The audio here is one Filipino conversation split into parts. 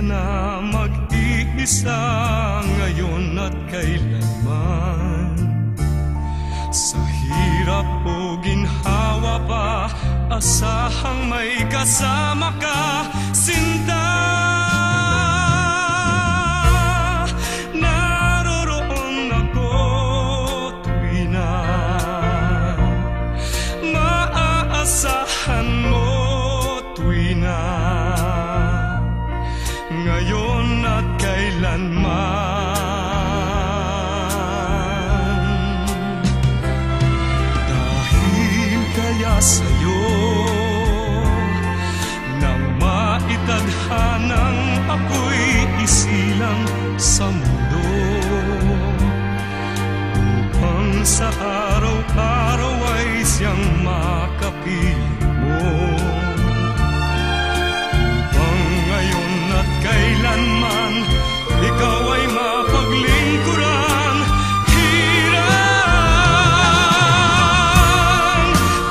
Na mag-iisa ngayon at kailanman. Sa hirap o ginhawa pa, asahang may kasama ka, sinta. Naroroon ako tuwi na maaasahan mo, tuwi na ngayon at kailanman. Dahil kaya sa'yo nang maitadhanang ako'y isilang sa mundo, upang sa araw-araw ay siyang makapili mo. Kailanman ikaw ay mapaglingkuran, hirang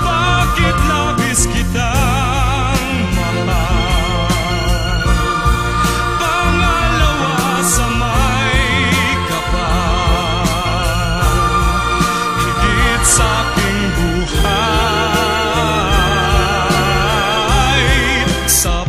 bakit labis kitang mahal. Pangalawa sa may kapal, higit sa aking buhay. Sa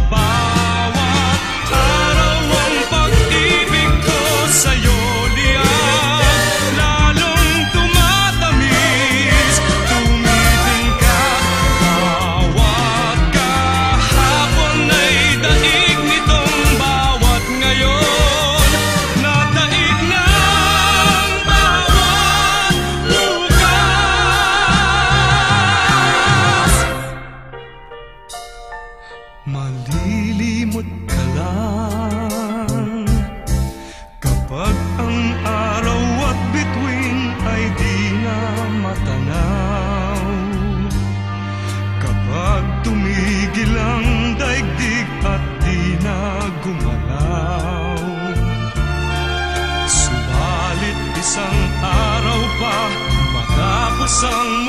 malilimot ka lang kapag ang araw at bituin ay di na matanaw. Kapag tumigil ang daigdig at di na gumalaw, subalit isang araw pa matapos ang